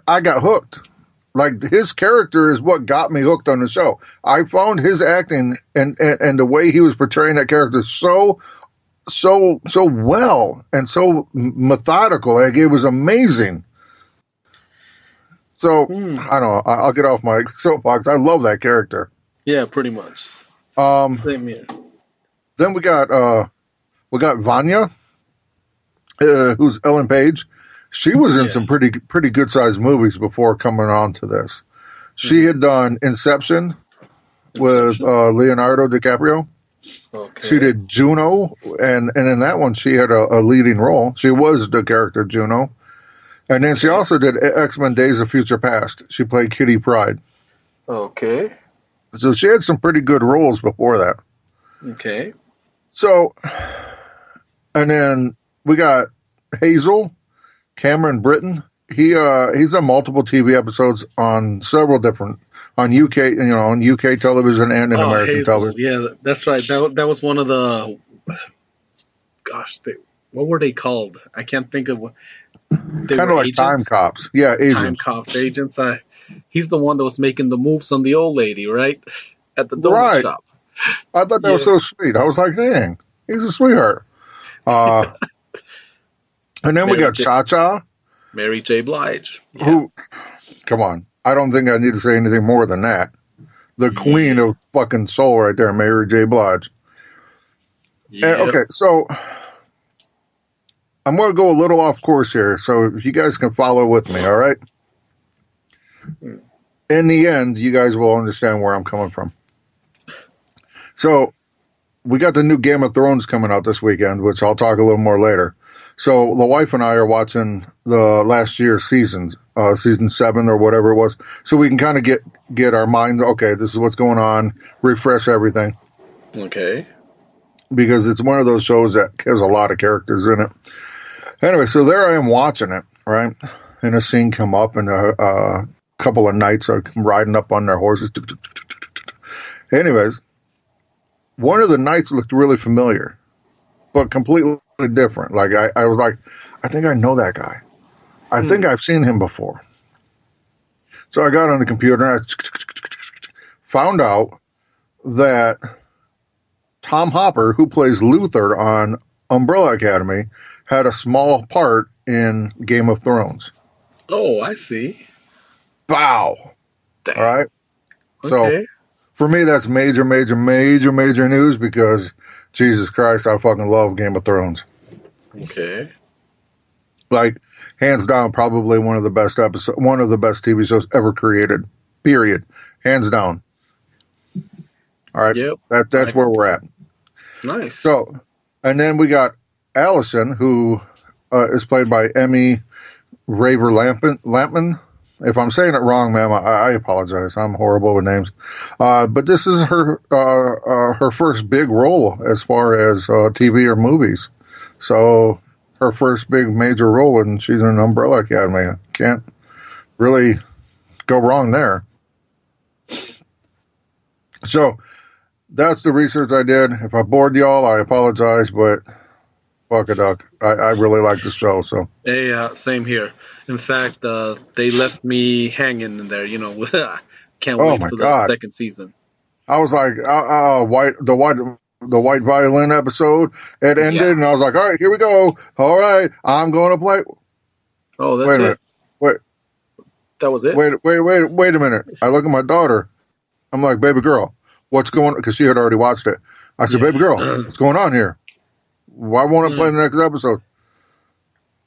I got hooked. Like his character is what got me hooked on the show. I found his acting and the way he was portraying that character so well and so methodical. Like it was amazing. So I don't know. I'll get off my soapbox. I love that character. Yeah, pretty much. Same here. Then we got Vanya, who's Ellen Page. She was in some pretty good sized movies before coming on to this. She had done Inception with Leonardo DiCaprio. Okay. She did Juno, and in that one she had a leading role. She was the character Juno. And then she also did X-Men Days of Future Past. She played Kitty Pryde. Okay. So she had some pretty good roles before that. Okay. So, and then we got Hazel, Cameron Britton. He's on multiple TV episodes on several different on UK television and in American Hazel. television. Yeah, that's right. That was one of the what were they called? I can't think of what. Kind of like agents? Time cops. Yeah, agents. Time cops, agents. He's the one that was making the moves on the old lady, right? At the donut shop. I thought that was so sweet. I was like, dang, he's a sweetheart. And then we got Cha-Cha. Mary J. Blige. Yeah. Who, come on. I don't think I need to say anything more than that. The queen of fucking soul right there, Mary J. Blige. Yep. And, okay, so I'm going to go a little off course here, so if you guys can follow with me, all right? In the end, you guys will understand where I'm coming from. So we got the new Game of Thrones coming out this weekend, which I'll talk a little more later. So the wife and I are watching the last year's seasons, season 7 or whatever it was, so we can kind of get our minds, okay, this is what's going on, refresh everything. Okay. Because it's one of those shows that has a lot of characters in it. Anyway, so there I am watching it, right? And a scene come up, and a couple of knights are riding up on their horses. Anyways, one of the knights looked really familiar, but completely different. Like I was like, I think I know that guy. I think I've seen him before. So I got on the computer and I found out that Tom Hopper, who plays Luther on Umbrella Academy, had a small part in Game of Thrones. Oh, I see. Wow. Damn. All right. Okay. So for me, that's major news because Jesus Christ, I fucking love Game of Thrones. Okay. Like, hands down, probably one of the best TV shows ever created. Period. Hands down. All right. Yep. That's where we're at. Nice. So, and then we got Allison, who is played by Emmy Raver Lampman. If I'm saying it wrong, ma'am, I apologize. I'm horrible with names. But this is her first big role as far as TV or movies. So her first big major role, and she's in Umbrella Academy. Can't really go wrong there. So that's the research I did. If I bored y'all, I apologize, but fuck a duck. I really like the show. So hey, same here. In fact, they left me hanging in there. Can't wait for the second season. I was like, the white violin episode. It ended, and I was like, all right, here we go. All right, I'm going to play. Oh, that's wait a minute. Wait. That was it? Wait a minute. I look at my daughter. I'm like, baby girl, what's going on? Because she had already watched it. I said, baby girl, what's going on here? Why won't I play the next episode?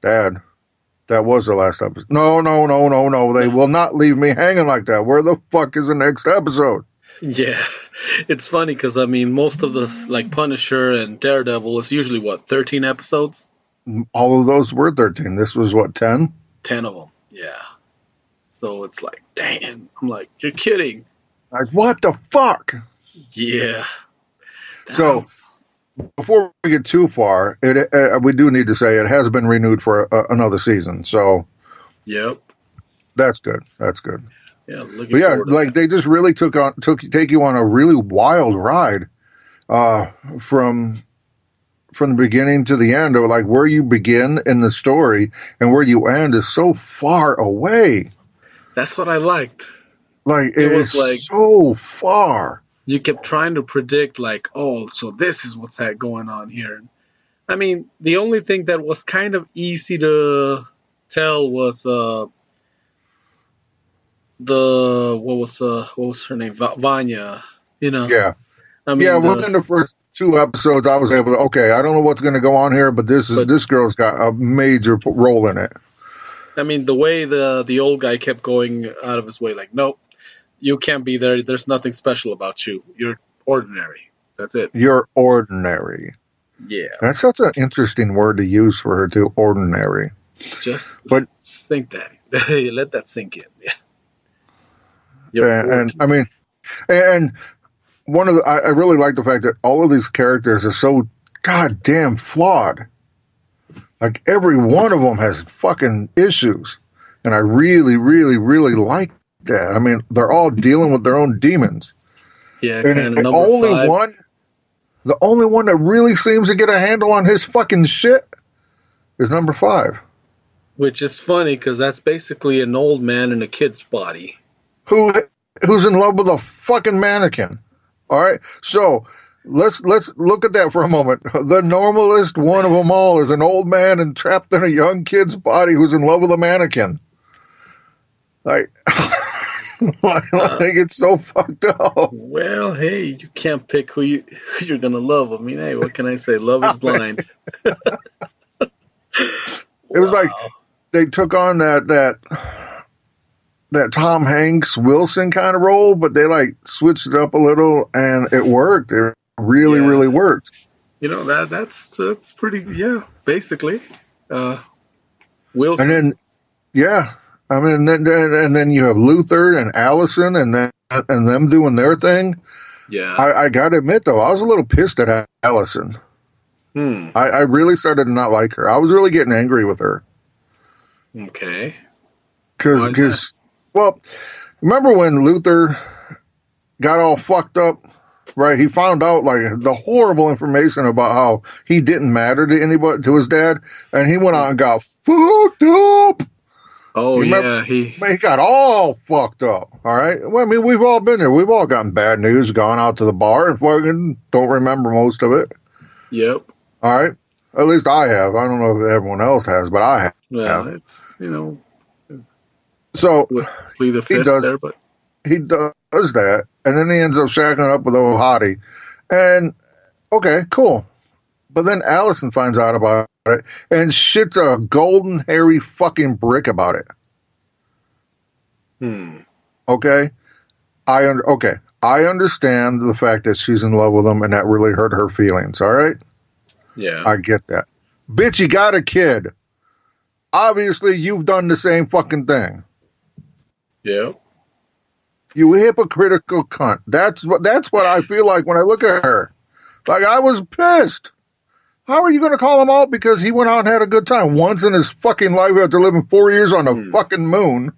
Dad, that was the last episode. No. They will not leave me hanging like that. Where the fuck is the next episode? Yeah. It's funny because, most of the, like, Punisher and Daredevil is usually, 13 episodes? All of those were 13. This was, 10? 10 of them, yeah. So it's like, damn. I'm like, you're kidding. Like, what the fuck? Yeah. So, before we get too far, we do need to say it has been renewed for another season. So, yep, that's good. That's good. Yeah, like they just really take you on a really wild ride, from from the beginning to the end, or like where you begin in the story and where you end is so far away. That's what I liked. Like it was like so far. You kept trying to predict, like, oh, so this is what's going on here. I mean, the only thing that was kind of easy to tell was what was her name, Vanya. You know. Yeah. I mean, within the first 2 episodes, I was able to. Okay, I don't know what's going to go on here, but this girl's got a major role in it. I mean, the way the old guy kept going out of his way, like, nope, you can't be there. There's nothing special about you. You're ordinary. That's it. You're ordinary. Yeah. That's such an interesting word to use for her too. Ordinary. But think that. Let that sink in. Yeah. And I mean, and one of the I really like the fact that all of these characters are so goddamn flawed. Like every one of them has fucking issues, and I really, really, really like that. I mean, they're all dealing with their own demons. Yeah, and the only one that really seems to get a handle on his fucking shit is number 5. Which is funny because that's basically an old man in a kid's body who's in love with a fucking mannequin. All right, so. Let's look at that for a moment. The normalest one of them all is an old man and trapped in a young kid's body who's in love with a mannequin. Like, it's so fucked up. Well, hey, you can't pick who you're gonna love. I mean, hey, what can I say? Love is blind. It was like they took on that Tom Hanks Wilson kind of role, but they like switched it up a little, and it worked. It really, really worked. You know that's pretty. Yeah, basically. Wilson. And then, I mean, and then you have Luther and Allison, and them doing their thing. Yeah. I gotta admit though, I was a little pissed at Allison. I really started to not like her. I was really getting angry with her. Okay. Because, well, remember when Luther got all fucked up? Right, he found out like the horrible information about how he didn't matter to anybody, to his dad, and he went out and got fucked up. Oh yeah, he got all fucked up. All right, well, I mean, we've all been there. We've all gotten bad news, gone out to the bar, and fucking don't remember most of it. Yep. All right, at least I have. I don't know if everyone else has, but I have. Well, it's So he does there, but he does that, and then he ends up shacking up with old Hottie. And okay, cool. But then Allison finds out about it and shits a golden hairy fucking brick about it. Okay, I understand the fact that she's in love with him, and that really hurt her feelings. All right. Yeah, I get that. Bitch, you got a kid. Obviously, you've done the same fucking thing. Yeah. You hypocritical cunt. That's what I feel like when I look at her. Like, I was pissed. How are you going to call him out because he went out and had a good time once in his fucking life after living 4 years on the fucking moon?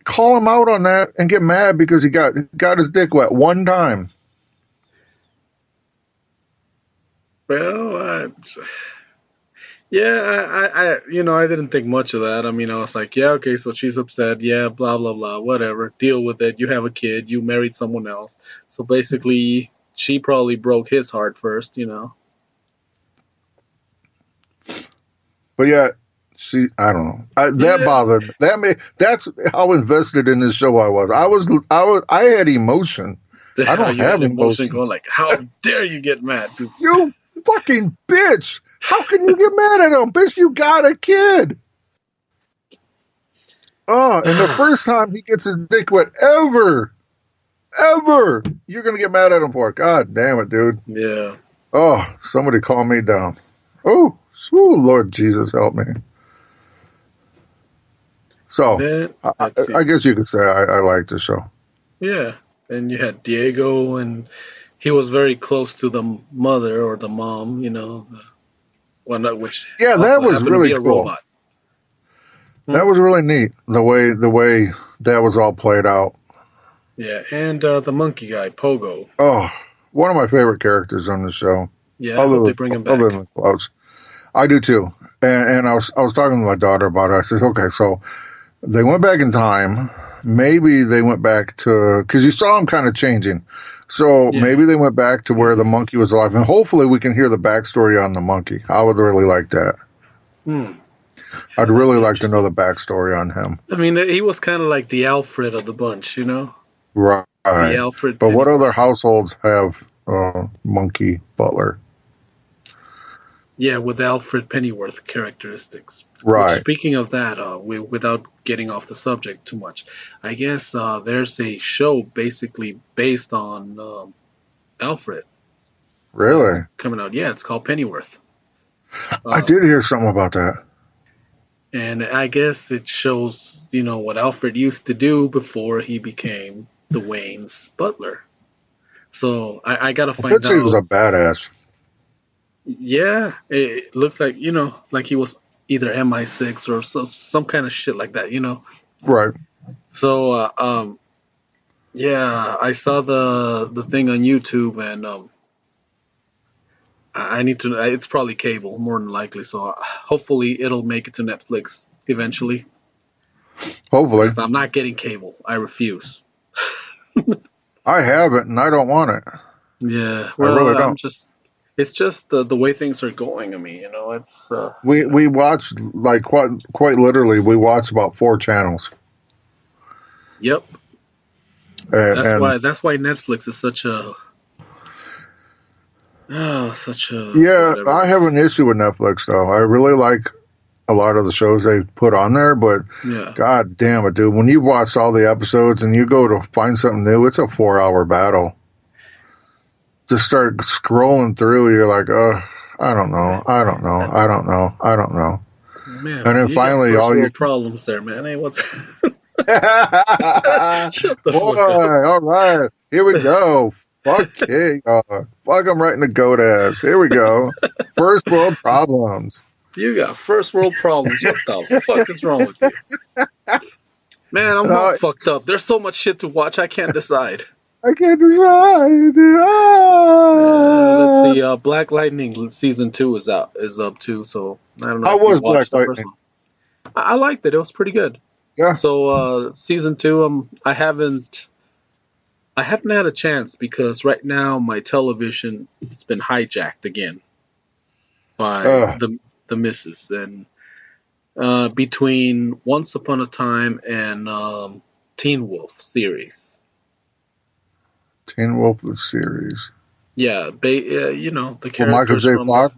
Call him out on that and get mad because he got his dick wet one time. Well, I didn't think much of that. I mean, I was like, yeah, okay, so she's upset. Yeah, blah, blah, blah, whatever. Deal with it. You have a kid. You married someone else. So basically, she probably broke his heart first, But yeah, I don't know. That bothered me. That's how invested in this show I was. I had emotion. I don't have emotion. Going like, how dare you get mad? Dude. You fucking bitch. How can you get mad at him? Bitch, you got a kid. Oh, and the first time he gets his dick wet ever, you're going to get mad at him for it. God damn it, dude. Yeah. Oh, somebody calm me down. Oh, Lord Jesus, help me. So, I guess you could say I like the show. Yeah. And you had Diego, and he was very close to the mother or the mom, which that was really cool. Robot. That was really neat the way that was all played out. Yeah, and the monkey guy Pogo. Oh, one of my favorite characters on the show, Yeah, I hope they bring him other back. than the clouds. I do too. And I was talking to my daughter about it. I said, okay, so they went back in time. Maybe they went back to, because you saw him kind of changing. So Yeah. maybe they went back to where the monkey was alive. And hopefully we can hear the backstory on the monkey. I would really like that. Hmm. I'd That'd really be like to know interesting. the backstory on him. I mean, he was kind of like the Alfred of the bunch, you know? Right. The Alfred But what other Pennyworth. households have monkey butler? Yeah, with Alfred Pennyworth characteristics. Which, Right. speaking of that, without getting off the subject too much, I guess there's a show basically based on Alfred that's Really? coming out. Yeah, it's called Pennyworth. I Uh, did hear something about that. and I guess it shows, what Alfred used to do before he became the Wayne's butler. So I gotta I bet find he was out. a badass. Yeah, it looks like like he was either MI6 or some kind of shit like that. Right. So yeah, I saw the thing on YouTube, and I need to. It's probably cable more than likely. So hopefully it'll make it to Netflix eventually, Hopefully. because I'm not getting cable. I refuse. I have it and I don't want it. Yeah, I well, really don't. it's just the way things are going. I mean, it's We watch like quite literally we watch about 4 channels. yep. That's And why Netflix is such a yeah, whatever. I have an issue with Netflix though. I really like a lot of the shows they put on there, but Yeah. god damn it, dude. When you've watched all the episodes and you go to find something new, it's a 4 hour battle. Just start scrolling through, you're like, I don't know, I don't know, I don't know, I don't know. Man, And then you got finally first all you world problems there, man. Hey, what's Boy, shut the fuck up. all right. Here we go. Fuck King. Fuck, I'm writing the goat ass. Here we go. First world problems. You got first world problems. What the fuck is wrong with you? Man, I'm all No, fucked up. There's so much shit to watch, I can't decide. I can't decide. Let's Ah. see. Black Lightning season 2 is up too. So I don't know How if you was Black watched the first Lightning? one. I liked it. It was pretty good. Yeah. So season 2, I haven't had a chance because right now my television has been hijacked again by Uh, the missus, and between Once Upon a Time and Teen Wolf series. Teen Wolf the series. Yeah, the Well, Michael characters J. from the Fox.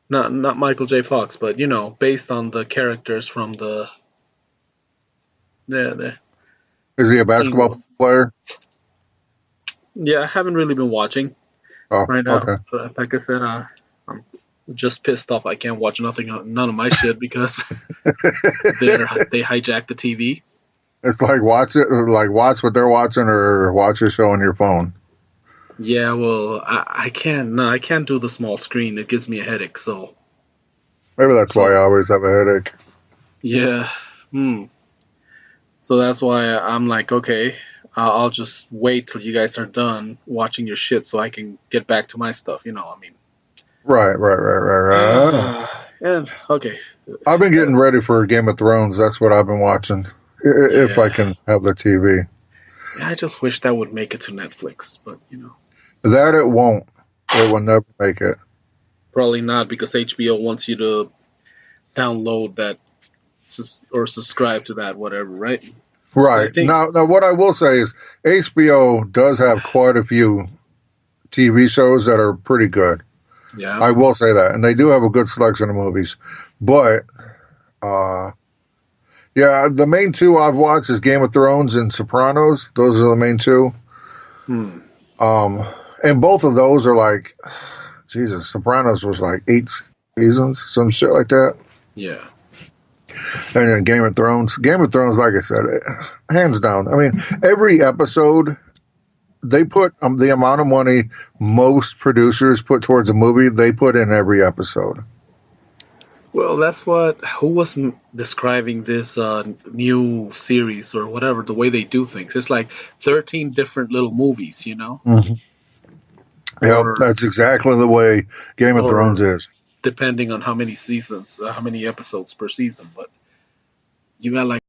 not Michael J. Fox, but based on the characters from the Is he a Teen Wolf. basketball player? Yeah, I haven't really been watching Oh, right now. okay. But like I said, I'm just pissed off. I can't watch none of my shit because they hijacked the TV. It's like watch what they're watching, or watch a show on your phone. Yeah, well, I can't. No, I can't do the small screen. It gives me a headache. So Maybe that's why I so always have a headache. yeah. So that's why I'm like, okay, I'll just wait till you guys are done watching your shit so I can get back to my stuff. I mean. Right. And okay. I've been Uh, getting ready for Game of Thrones. That's what I've been watching. If I yeah. can have the TV. I just wish that would make it to Netflix, but That it won't. It will never make it. probably not because HBO wants you to download that or subscribe to that, whatever, right? So I Right. think, Now, what I will say is HBO does have quite a few TV shows that are pretty good. yeah. I will say that. And they do have a good selection of movies. But, yeah, the main two I've watched is Game of Thrones and Sopranos. Those are the main two. Hmm. And both of those are like, Jesus, Sopranos was like 8 seasons, some shit like that. Yeah. And then Game of Thrones, like I said, hands down. I mean, every episode they put the amount of money most producers put towards a movie, they put in every episode. Well, who was describing this new series or whatever, the way they do things. It's like 13 different little movies. Mm-hmm. Yep, or that's exactly the way Game of Thrones or is. depending on how many seasons, how many episodes per season. But you got like